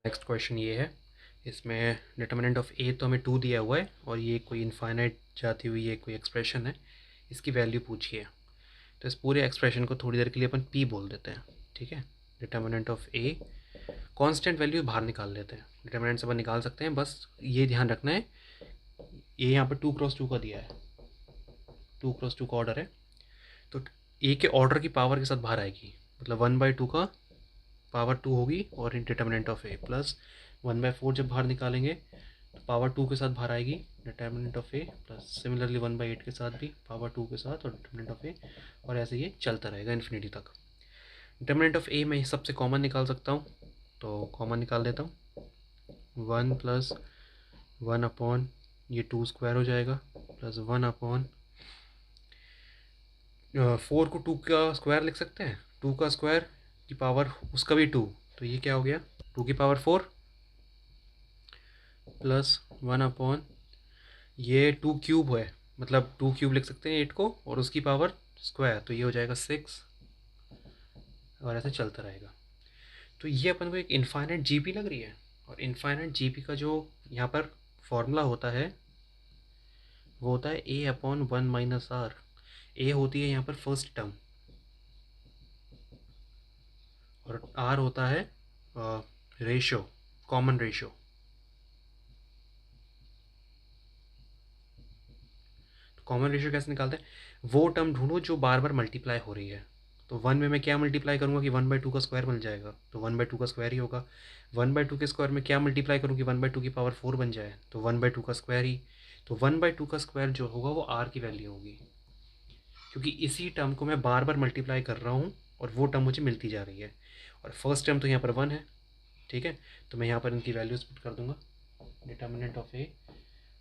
Next question ये है, इसमें डिटर्मिनेंट ऑफ ए तो हमें 2 दिया हुआ है और ये कोई इनफाइनाइट जाती हुई ये कोई एक्सप्रेशन है, इसकी वैल्यू पूछिए। तो इस पूरे एक्सप्रेशन को थोड़ी देर के लिए अपन पी बोल देते हैं, ठीक है। Determinant of A, constant value बाहर निकाल लेते हैं, डिटर्मिनेंट से अपन निकाल सकते हैं, बस ये ध्यान रखना है ये यहाँ पर 2×2 का दिया है, 2×2 का ऑर्डर है, तो ए के ऑर्डर की पावर के साथ बाहर आएगी, मतलब 1/2 का पावर 2 होगी और इन डिटर्मिनेंट ऑफ ए प्लस 1/4 जब बाहर निकालेंगे तो पावर 2 के साथ बाहर आएगी determinant of A, plus similarly 1/8 के साथ भी पावर 2 के साथ और डिटर्मिनेंट ऑफ ए, और ऐसे ये चलता रहेगा इन्फिनिटी तक। डिटर्मिनेंट ऑफ ए मैं सबसे कॉमन निकाल सकता हूँ, तो कॉमन निकाल देता हूँ, 1 + 1 ये 2 स्क्वायर हो जाएगा, प्लस 1 4 को 2 का स्क्वायर लिख सकते हैं, 2 का स्क्वायर की पावर उसका भी 2, तो ये क्या हो गया 2 की पावर 4 प्लस 1 ये 2 क्यूब है, मतलब 2 क्यूब लिख सकते हैं 8 को और उसकी पावर स्क्वायर, तो ये हो जाएगा 6 और ऐसे चलता रहेगा। तो ये अपन को एक इनफाइनाइट जीपी लग रही है, और इनफाइनाइट जीपी का जो यहाँ पर फॉर्मूला होता है वो होता है A/1 - R। ए होती है यहाँ पर फर्स्ट टर्म और आर होता है रेशो, कॉमन रेशो। तो कॉमन रेशो कैसे निकालते हैं, वो टर्म ढूंढो जो बार बार मल्टीप्लाई हो रही है। तो 1 में मैं क्या मल्टीप्लाई करूँगा कि 1/2 का स्क्वायर मिल जाएगा, तो 1/2 का स्क्वायर ही होगा। 1/2 के स्क्वायर में क्या मल्टीप्लाई करूँ कि 1/2 की पावर 4 बन जाए, तो 1/2 का स्क्वायर ही। तो 1/2 का स्क्वायर जो होगा वो आर की वैल्यू होगी, क्योंकि इसी टर्म को मैं बार बार मल्टीप्लाई कर रहा हूँ और वो टर्म मुझे मिलती जा रही है, और फर्स्ट टर्म तो यहाँ पर 1 है, ठीक है। तो मैं यहाँ पर इनकी वैल्यूज पुट कर दूंगा, डिटर्मिनेंट ऑफ ए,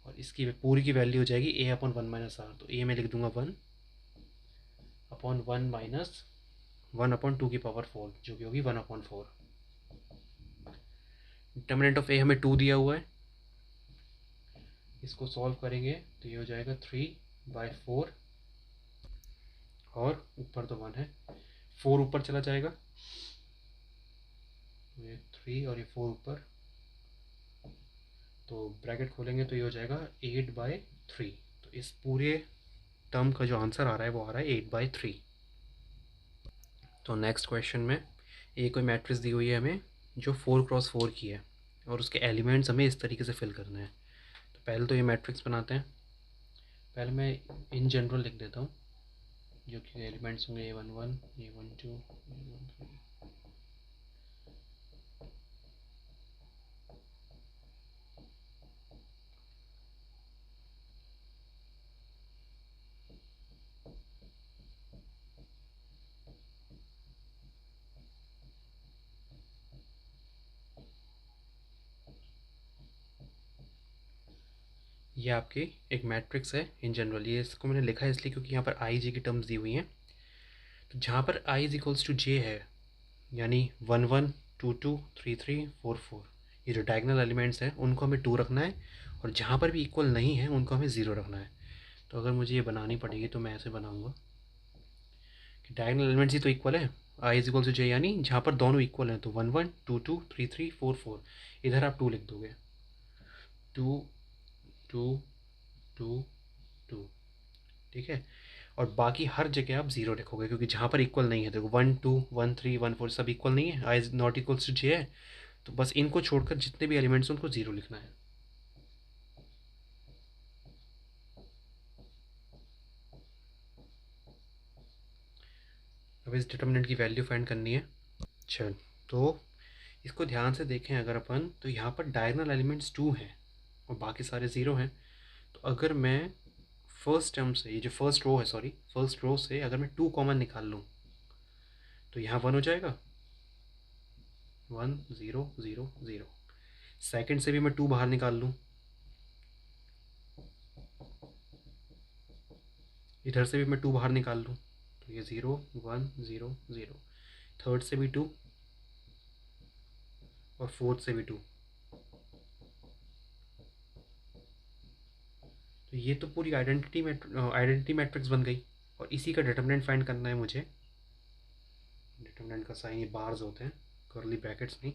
और इसकी पूरी की वैल्यू हो जाएगी A/1 - R। तो ए में लिख दूंगा 1/1 माइनस 1/2 की पावर 4 जो कि होगी 1/4। डिटर्मिनेंट ऑफ ए हमें 2 दिया हुआ है, इसको सॉल्व करेंगे तो ये हो जाएगा 3/4 और ऊपर तो 1 है, 4 ऊपर चला जाएगा, ये 3 और ये 4 ऊपर, तो ब्रैकेट खोलेंगे तो ये हो जाएगा 8/3। तो इस पूरे टर्म का जो आंसर आ रहा है वो आ रहा है 8/3। तो नेक्स्ट क्वेश्चन में ये कोई मैट्रिक्स दी हुई है हमें जो 4×4 की है और उसके एलिमेंट्स हमें इस तरीके से फिल करने हैं। तो पहले तो ये मैट्रिक्स बनाते हैं, पहले मैं इन जनरल लिख देता हूँ, जो कि एलिमेंट्स होंगे A11 A12 A13। ये आपकी एक मैट्रिक्स है इन जनरल, ये इसको मैंने लिखा है इसलिए क्योंकि यहाँ पर आई जे की टर्म्स दी हुई हैं। तो जहाँ पर i इज इक्वल्स टू जे है, यानी 1 1 2 2 3 3 4 4, ये जो डायगनल एलिमेंट्स हैं उनको हमें 2 रखना है, और जहाँ पर भी इक्वल नहीं है उनको हमें 0 रखना है। तो अगर मुझे ये बनानी पड़ेगी तो मैं ऐसे बनाऊँगा कि डायगनल एलिमेंट्स ही तो इक्वल है, आई इज इक्वल टू जे, यानी जहाँ पर दोनों इक्वल हैं तो 1 1 2 2 3 3 4 4, इधर आप 2 लिख दोगे, 2 2 2 2, ठीक है। और बाकी हर जगह आप 0 लिखोगे, क्योंकि जहाँ पर इक्वल नहीं है, देखो 1 2 1 3 1 4 सब इक्वल नहीं है, I is not equals to जे है, तो बस इनको छोड़कर जितने भी एलिमेंट्स हैं उनको 0 लिखना है। अब इस डिटर्मिनेंट की वैल्यू फाइंड करनी है। चल, तो इसको ध्यान से देखें अगर अपन, तो यहाँ पर डायगोनल एलिमेंट्स 2 हैं और बाकी सारे 0 हैं। तो अगर मैं फर्स्ट टर्म से, ये जो फर्स्ट रो है, सॉरी फर्स्ट रो से अगर मैं 2 कॉमन निकाल लूँ तो यहाँ 1 हो जाएगा, 1 0 0 0। सेकंड से भी मैं 2 बाहर निकाल लूँ, इधर से भी मैं 2 बाहर निकाल लूँ तो ये 0 1 0 0। थर्ड से भी 2 और फोर्थ से भी 2। तो ये तो पूरी आइडेंटिटी मैट्रिक्स बन गई, और इसी का डिटर्मिनेंट फाइंड करना है मुझे। डिटर्मिनेंट का साइन ये बार्स होते हैं, कर्ली ब्रैकेट्स नहीं।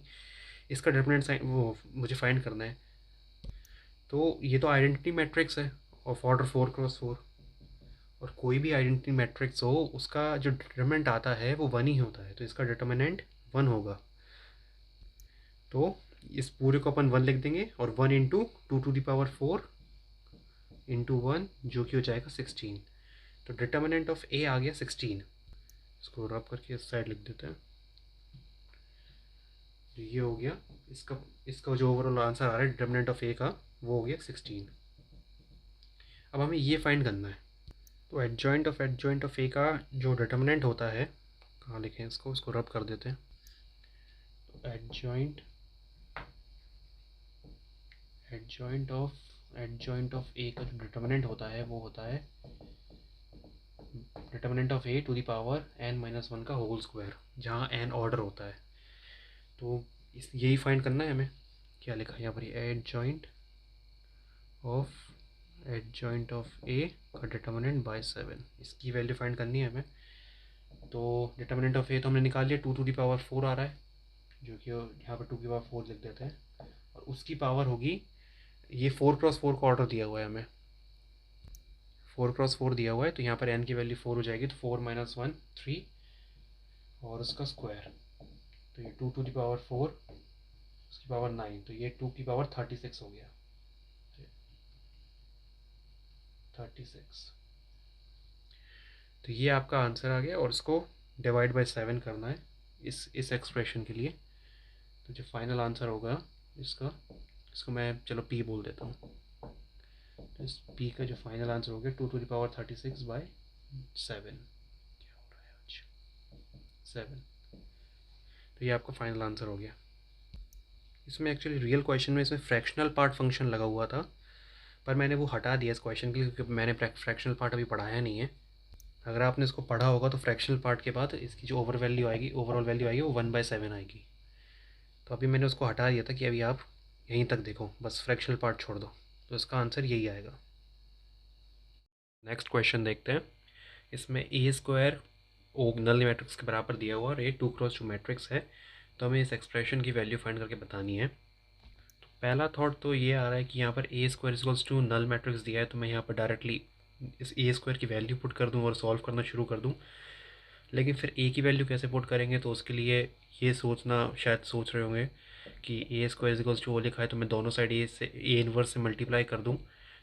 इसका डिटरमिनेंट साइन वो मुझे फाइंड करना है। तो ये तो आइडेंटिटी मैट्रिक्स है ऑफ ऑर्डर 4x4, और कोई भी आइडेंटिटी मैट्रिक्स हो उसका जो डिटरमिनेंट आता है वो 1 ही होता है, तो इसका डिटरमिनेंट 1 होगा। तो इस पूरे को अपन 1 लिख देंगे, और 1 इंटू 2⁴ इंटू 1 जो कि हो जाएगा 16। तो डिटरमिनेंट ऑफ ए आ गया 16। इसको रब करके इस साइड लिख देते हैं। तो ये हो गया इसका इसका जो ओवरऑल आंसर आ रहा है डिटरमिनेंट ऑफ ए का, वो हो गया 16। अब हमें ये फाइंड करना है। तो एडजॉइंट ऑफ ए का जो डिटरमिनेंट होता है, कहाँ लिखें इसको रब कर देते हैं। तो एडजॉइंट ऑफ ए का जो डिटरमिनेंट होता है वो होता है determinant of a to the power n-1 का होल स्क्वायर, जहाँ n ऑर्डर होता है। तो यही फाइंड करना है हमें। क्या लिखा है यहाँ पर, एडजॉइंट ऑफ ए का डिटरमिनेंट बाय 7, इसकी वैल्यू फाइंड करनी है हमें। तो डिटरमिनेंट ऑफ ए तो हमने निकाल लिया, 2⁴ आ रहा है, जो कि यहाँ पर 2⁴ लिख देते हैं, और उसकी पावर होगी, ये 4x4 का ऑर्डर दिया हुआ है हमें, 4x4 दिया हुआ है, तो यहाँ पर n की वैल्यू 4 हो जाएगी, तो 4 - 1 3, और उसका स्क्वायर, तो ये 2⁴ उसकी पावर 9, तो ये 2�36 हो गया, 36। तो ये आपका आंसर आ गया, और इसको डिवाइड बाय 7 करना है इस एक्सप्रेशन के लिए। तो जो फाइनल आंसर होगा इसको मैं चलो p बोल देता हूँ। तो इस p का जो फाइनल आंसर हो गया 2�36/7। क्या हो रहा है आज, 7। तो ये आपका फाइनल आंसर हो गया। इसमें एक्चुअली रियल क्वेश्चन में इसमें फ्रैक्शनल पार्ट फंक्शन लगा हुआ था, पर मैंने वो हटा दिया इस क्वेश्चन के लिए, क्योंकि मैंने फ्रैक्शनल पार्ट अभी पढ़ाया नहीं है। अगर आपने इसको पढ़ा होगा तो फ्रैक्शनल पार्ट के बाद इसकी जो ओवरऑल वैल्यू आएगी वो 1/7 आएगी। तो अभी मैंने उसको हटा दिया था कि अभी आप यहीं तक देखो, बस फ्रैक्शनल पार्ट छोड़ दो, तो इसका आंसर यही आएगा। नेक्स्ट क्वेश्चन देखते हैं। इसमें a² ओ नल मैट्रिक्स के बराबर दिया हुआ, और ये 2x2 मैट्रिक्स है, तो हमें इस एक्सप्रेशन की वैल्यू फाइंड करके बतानी है। तो पहला थॉट तो ये आ रहा है कि यहाँ पर a² नल मैट्रिक्स दिया है, तो मैं यहाँ पर डायरेक्टली इस a² की वैल्यू पुट कर दूँ और सॉल्व करना शुरू कर दूँ। लेकिन फिर a की वैल्यू कैसे पुट करेंगे, तो उसके लिए ये शायद सोच रहे होंगे कि a² ओ लिखा है, तो मैं दोनों साइड a इनवर्स से मल्टीप्लाई कर दूँ,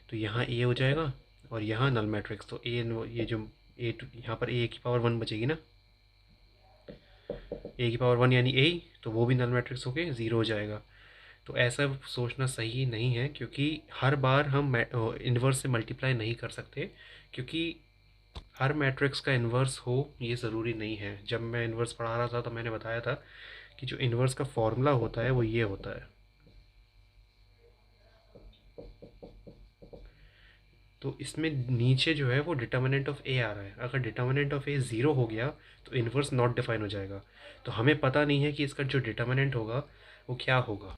तो यहाँ a हो जाएगा और यहाँ नल मैट्रिक्स, तो ये जो यहाँ पर a की पावर 1 बचेगी ना, a की पावर 1 यानी a, तो वो भी नल मैट्रिक्स होके 0 हो जाएगा। तो ऐसा सोचना सही नहीं है, क्योंकि हर बार हम इन्वर्स से मल्टीप्लाई नहीं कर सकते, क्योंकि हर मैट्रिक्स का इन्वर्स हो ये ज़रूरी नहीं है। जब मैं इन्वर्स पढ़ा रहा था तो मैंने बताया था कि जो इन्वर्स का फॉर्मूला होता है वो ये होता है। तो इसमें नीचे जो है वो डिटर्मिनेंट ऑफ ए आ रहा है, अगर डिटर्मिनेंट ऑफ ए 0 हो गया तो इन्वर्स नॉट डिफाइन हो जाएगा। तो हमें पता नहीं है कि इसका जो डिटर्मिनेंट होगा वो क्या होगा,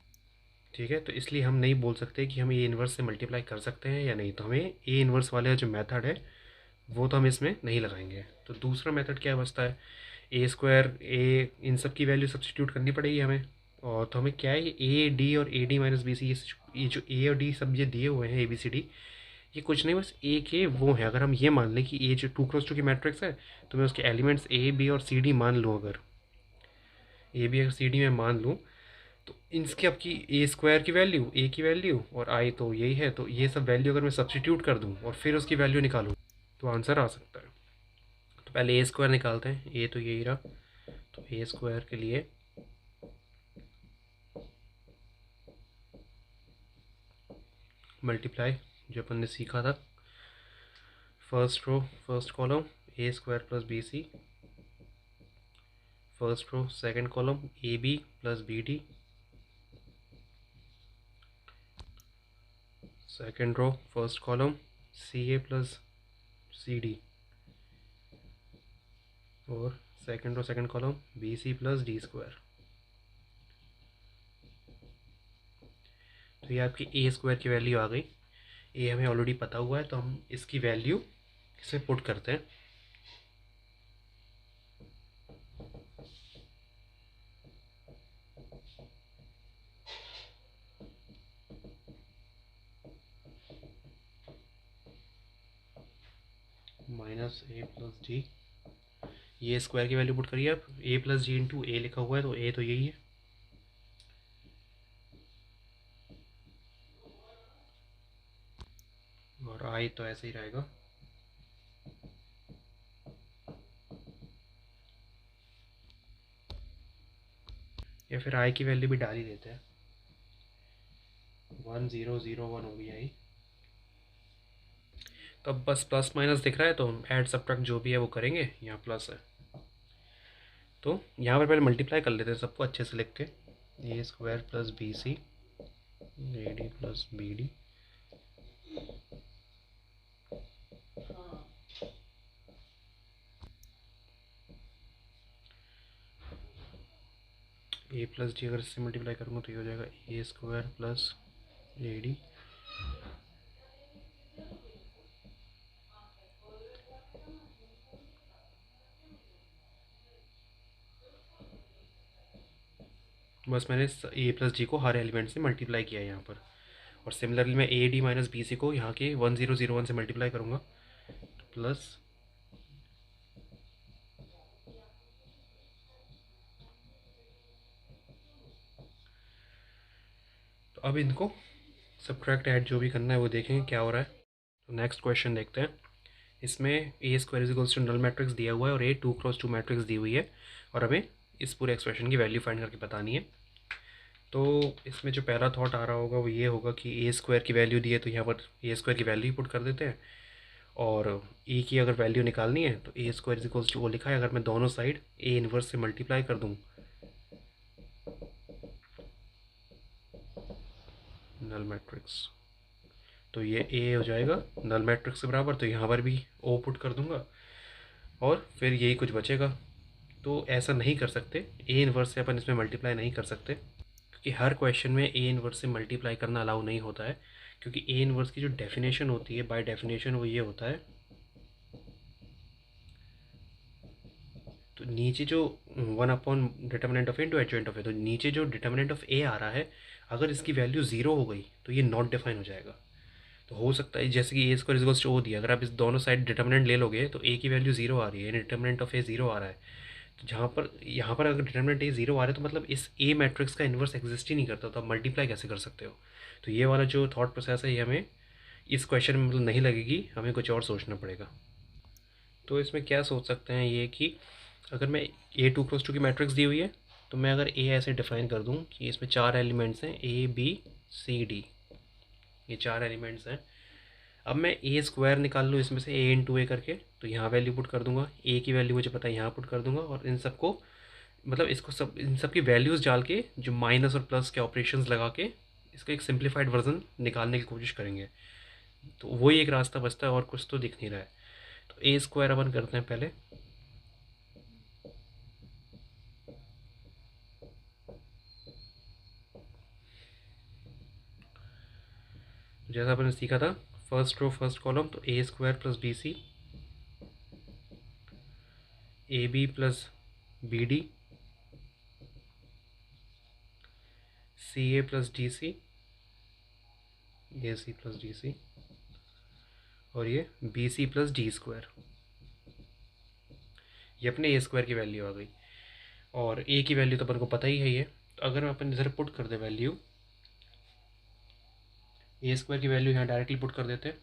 ठीक है। तो इसलिए हम नहीं बोल सकते कि हम ए इन्वर्स से मल्टीप्लाई कर सकते हैं या नहीं, तो हमें ए इन्वर्स वाला जो मेथड है वो तो हम इसमें नहीं लगाएंगे। तो दूसरा मेथड क्या बचता है, a² a, इन सब की वैल्यू सब्सटीट्यूट करनी पड़ेगी हमें। और तो हमें क्या है, ए डी और a D minus b c, ये जो ए और डी सब ये दिए हुए हैं ABCD, ये कुछ नहीं, बस ए के वो है। अगर हम ये मान लें कि ए जो 2x2 की मैट्रिक्स है, तो मैं उसके एलिमेंट्स ए बी और सी डी मान लूँ, अगर ए बी और सी डी में मान लूँ, तो इनकी आपकी a² की वैल्यू, a की वैल्यू और i तो यही है, तो ये सब वैल्यू अगर मैं सब्सटीट्यूट कर दूँ और फिर उसकी वैल्यू निकालूँ तो आंसर आ सकता है। तो पहले a² निकालते हैं, a तो यही रहा, तो a² के लिए मल्टीप्लाई जो अपन ने सीखा था, first row first column a² plus BC, first row second column AB plus BD, second row first column CA plus CD, और second row second column BC plus D²। तो ये आपकी a² की वैल्यू आ गई। ए हमें ऑलरेडी पता हुआ है, तो हम इसकी वैल्यू इसमें पुट करते हैं। माइनस ए प्लस जी, ये स्क्वायर की वैल्यू पुट करिए आप, ए प्लस जी इंटू ए लिखा हुआ है तो ए तो यही है, और आई तो ऐसे ही रहेगा। या फिर आई की वैल्यू भी डाल ही देते हैं, 1001 हो गई आई। तो अब बस प्लस माइनस दिख रहा है तो हम ऐड सब्ट्रैक्ट जो भी है वो करेंगे, यहाँ प्लस है तो यहाँ पर पहले मल्टीप्लाई कर लेते हैं सबको अच्छे से लिख के, A square plus B C A D plus B D, A plus D अगर इससे मल्टीप्लाई करूँगा तो ये हो जाएगा A square plus A D बस मैंने ए प्लस डी को हर एलिमेंट से मल्टीप्लाई किया है यहाँ पर। और सिमिलरली मैं a D minus b c को यहाँ के 1001 से मल्टीप्लाई करूँगा प्लस तो अब इनको सब्ट्रैक्ट ऐड जो भी करना है वो देखेंगे क्या हो रहा है। तो नेक्स्ट क्वेश्चन देखते हैं। इसमें A square equals to null matrix दिया हुआ है और ए 2x2 मैट्रिक्स दी हुई है और हमें इस पूरे एक्सप्रेशन की वैल्यू फाइंड करके बतानी है। तो इसमें जो पहला थॉट आ रहा होगा वो ये होगा कि ए स्क्वायर की वैल्यू दी है तो यहाँ पर ए स्क्वायर की वैल्यू ही पुट कर देते हैं, और ए की अगर वैल्यू निकालनी है तो ए स्क्वायर इक्वल्स टू वो लिखा है, अगर मैं दोनों साइड ए इनवर्स से मल्टीप्लाई कर दूँ नल मैट्रिक्स तो ये ए हो जाएगा नल मैट्रिक्स के बराबर, तो यहाँ पर भी ओ पुट कर दूंगा और फिर यही कुछ बचेगा। तो ऐसा नहीं कर सकते, ए इनवर्स से अपन इसमें मल्टीप्लाई नहीं कर सकते क्योंकि हर क्वेश्चन में ए इनवर्स से मल्टीप्लाई करना अलाउ नहीं होता है, क्योंकि ए इनवर्स की जो डेफिनेशन होती है बाय डेफिनेशन वो ये होता है, तो नीचे जो one by determinant of A into adjoint of A, तो नीचे जो डिटर्मिनेंट ऑफ ए आ रहा है अगर इसकी वैल्यू ज़ीरो हो गई तो ये नॉट डिफाइन हो जाएगा। तो हो सकता है जैसे कि ए स्क्वायर इक्वल्स टू ओ दिया, अगर आप इस दोनों साइड डिटर्मिनेंट ले लोगे तो ए की वैल्यू ज़ीरो आ रही है, डिटर्मिनेंट ऑफ ए ज़ीरो आ रहा है, तो जहाँ पर यहाँ पर अगर डिटर्मिनेंट ए ज़ीरो आ रहा है तो मतलब इस ए मैट्रिक्स का इन्वर्स एग्जिस्ट ही नहीं करता, तो आप मल्टीप्लाई कैसे कर सकते हो। तो ये वाला जो थॉट प्रोसेस है ये हमें इस क्वेश्चन में मतलब नहीं लगेगी, हमें कुछ और सोचना पड़ेगा। तो इसमें क्या सोच सकते हैं ये कि अगर मैं ए 2x2 की मैट्रिक्स दी हुई है तो मैं अगर ए ऐसे डिफाइन कर दूं कि इसमें चार एलिमेंट्स हैं ए बी सी डी, ये चार एलिमेंट्स हैं। अब मैं ए स्क्वायर निकाल लूँ इसमें से ए इंटू ए करके, तो यहाँ वैल्यू पुट कर दूंगा, ए की वैल्यू मुझे पता है यहाँ पुट कर दूंगा, और इन सबको मतलब इसको सब इन सब की वैल्यूज़ डाल के जो माइनस और प्लस के ऑपरेशंस लगा के इसका एक सिंप्लीफाइड वर्जन निकालने की कोशिश करेंगे। तो वही एक रास्ता बचता है और कुछ तो दिख नहीं रहा है। तो ए स्क्वायर अपन करते हैं पहले, जैसा आपने सीखा था फर्स्ट रो फर्स्ट कॉलम, तो A square plus B C A B plus B D C A plus D C A C plus D C और ये B C plus D square, ये अपने ए स्क्वायर की वैल्यू आ गई। और ए की value तो अपन को पता ही है ये, तो अगर अपन इधर पुट कर दे वैल्यू, ए स्क्वायर की वैल्यू यहाँ डायरेक्टली पुट कर देते हैं,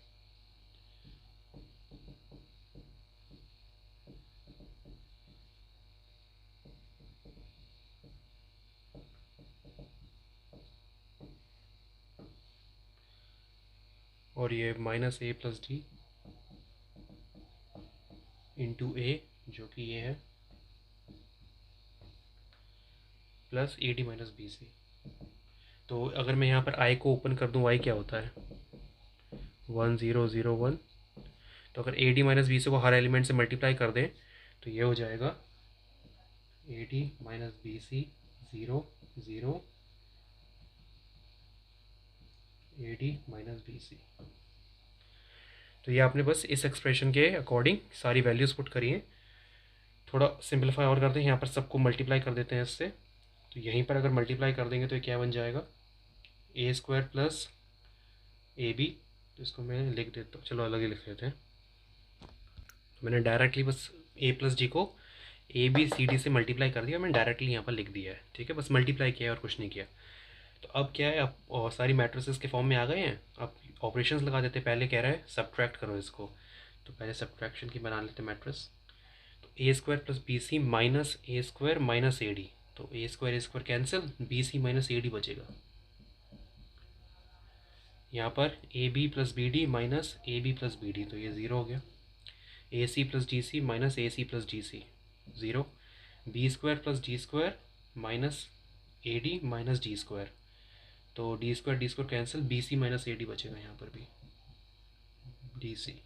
और ये minus a plus d into a जो कि ये है plus A D minus b c. तो अगर मैं यहाँ पर आई को ओपन कर दूँ, वाई क्या होता है 1001, तो अगर a D minus b c को हर एलिमेंट से मल्टीप्लाई कर दें तो ये हो जाएगा a D minus b c 0 0 a D minus b c. तो ये आपने बस इस एक्सप्रेशन के अकॉर्डिंग सारी वैल्यूज़ पुट करी हैं। थोड़ा सिंपलीफाई और करते हैं, यहाँ पर सबको मल्टीप्लाई कर देते हैं इससे, तो यहीं पर अगर मल्टीप्लाई कर देंगे तो ये क्या बन जाएगा A square plus A B, तो इसको मैं लिख देता हूँ, चलो अलग ही लिख लेते हैं। मैंने डायरेक्टली बस ए प्लस जी को ए बी सी डी से मल्टीप्लाई कर दिया, मैंने डायरेक्टली यहाँ पर लिख दिया है, ठीक है, बस मल्टीप्लाई किया है और कुछ नहीं किया। तो अब क्या है, अब और सारी मैट्रिसेस के फॉर्म में आ गए हैं। अब ऑपरेशंस लगा देते, पहले कह रहा है सब्ट्रैक्ट करो इसको, तो पहले सब्ट्रैक्शन की बना लेते मैट्रिस। तो A square plus B C minus A square minus A D, तो A square cancel, B C minus A D बचेगा। यहाँ पर A B plus B D minus A B plus B D, तो ये zero हो गया। A C plus D C minus A C plus D C, zero. B square plus D square minus A D minus D square, तो D square cancel, B C minus A D बचेगा यहाँ पर भी, D C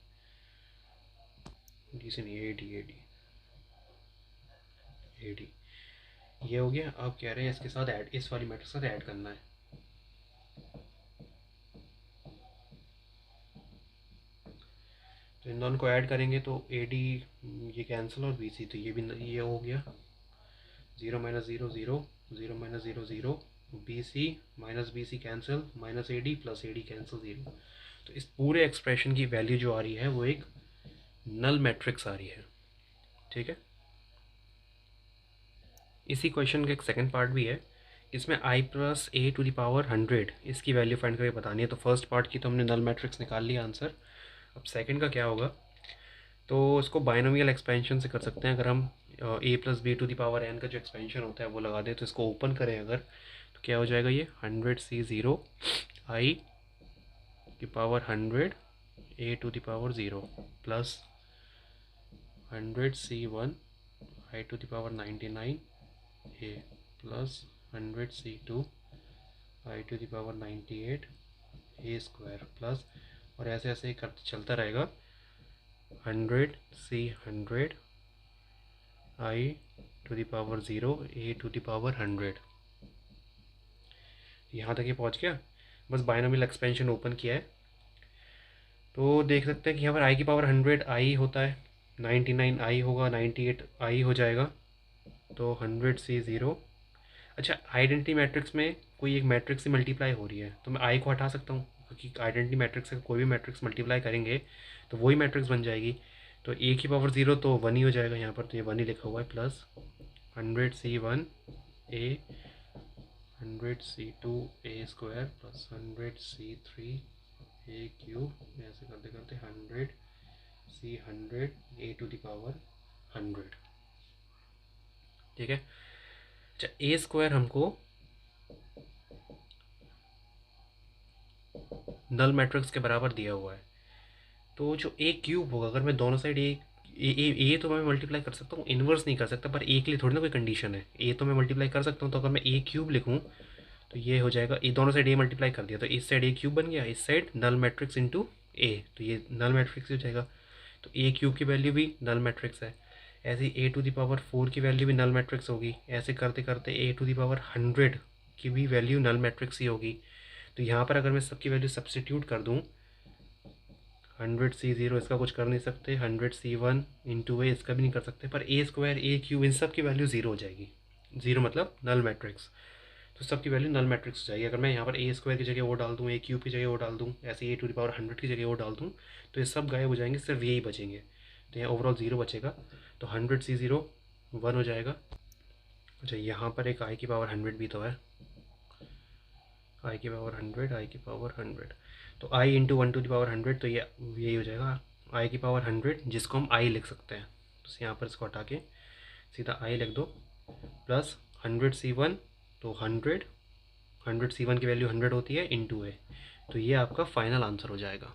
नहीं, ए d ये हो गया। अब कह रहे हैं इसके साथ ऐड, इस वाली मैट्रिक्स के साथ ऐड करना है। तो इन दोनों को ऐड करेंगे तो ए डी ये कैंसिल और बी सी, तो ये भी ये हो गया, zero minus zero zero, zero minus zero zero, b C minus b c cancel, minus A D plus A d cancel, zero. तो इस पूरे एक्सप्रेशन की वैल्यू जो आ रही है वो एक नल मैट्रिक्स आ रही है, ठीक है। इसी क्वेश्चन का एक सेकंड पार्ट भी है, इसमें I plus A to the power 100 इसकी वैल्यू फाइंड करके बतानी है। तो फर्स्ट पार्ट की तो हमने नल मैट्रिक्स निकाल लिया आंसर। अब सेकंड का क्या होगा, तो इसको बाइनोमियल एक्सपेंशन से कर सकते हैं। अगर हम A plus B to the power N का जो एक्सपेंशन होता है वो लगा दें, तो इसको ओपन करें अगर, तो क्या हो जाएगा, ये 100C0 आई की power 100 a to the power 0 plus 100C1 i to the power 99 a plus 100C2 i to the power 98 a square plus, और ऐसे ऐसे ही करते चलता रहेगा, 100C100 i to the power 0 a to the power 100। यहाँ तक ये पहुँच गया। बस बाइनोमियल एक्सपेंशन ओपन किया है तो देख सकते हैं कि यहाँ पर आई की पावर 100 आई होता है, 99 आई होगा, 98 आई हो जाएगा, तो 100C0। अच्छा, आइडेंटिटी मैट्रिक्स में कोई एक मैट्रिक्स से मल्टीप्लाई हो रही है तो मैं आई को हटा सकता हूँ, क्योंकि आइडेंटिटी मैट्रिक्स से कोई भी मैट्रिक्स मल्टीप्लाई करेंगे तो वही मैट्रिक्स बन जाएगी। तो ए की पावर 0 तो 1 ही हो जाएगा यहाँ पर, तो ये 1 ही लिखा हुआ है, प्लस 100C1 ए 100C2 ए स्क्वायर प्लस 100C3 ए क्यूब, ऐसे करते करते 100C100 A to the power 100, ठीक है। अच्छा, ए स्क्वायर हमको नल मैट्रिक्स के बराबर दिया हुआ है, तो जो ए क्यूब होगा, अगर मैं दोनों साइड ए तो मैं मल्टीप्लाई कर सकता हूँ, इन्वर्स नहीं कर सकता, पर ए के लिए थोड़ी ना कोई कंडीशन है, ए तो मैं मल्टीप्लाई कर सकता हूँ। तो अगर मैं ए क्यूब लिखूँ तो ये हो जाएगा, ये दोनों साइड ए मल्टीप्लाई कर दिया तो इस साइड ए क्यूब बन गया, इस साइड नल मैट्रिक्स इंटू ए, तो ये नल मैट्रिक्स हो जाएगा। तो ए क्यूब की वैल्यू भी नल मैट्रिक्स है, ऐसे ही ए टू द पावर 4 की वैल्यू भी नल मैट्रिक्स होगी, ऐसे करते करते ए टू द पावर 100 की भी वैल्यू नल मैट्रिक्स ही होगी। तो यहाँ पर अगर मैं सबकी वैल्यू सब्सटीट्यूट कर दूँ, 100C0 इसका कुछ कर नहीं सकते, 100C1 इंटू ए इसका भी नहीं कर सकते, पर ए स्क्वायर ए क्यूब इन सब की वैल्यू 0 हो जाएगी, 0 मतलब नल मैट्रिक्स, तो सबकी वैल्यू नल मैट्रिक्स हो जाएगी। अगर मैं यहाँ पर ए स्क्वायर की जगह वो डाल दूँ, ए क्यूब की जगह वो डाल दूँ, ऐसे ए टू द पावर 100 की जगह वो डाल दूँ, तो ये सब गायब हो जाएंगे, सिर्फ यही बचेंगे, तो यहाँ ओवरऑल 0 बचेगा, तो 100C0 1 हो जाएगा। अच्छा, यहाँ पर एक आई की पावर 100 भी तो है, आई की पावर 100 आई की पावर 100, तो आई इंटू 1 टू द पावर 100, तो ये यही हो जाएगा आई की पावर 100, जिसको हम आई लिख सकते हैं, तो यहाँ पर इसको हटा के सीधा आई लिख दो, प्लस 100C1, तो 100C1 की वैल्यू 100 होती है इंटू ए, तो ये आपका फाइनल आंसर हो जाएगा।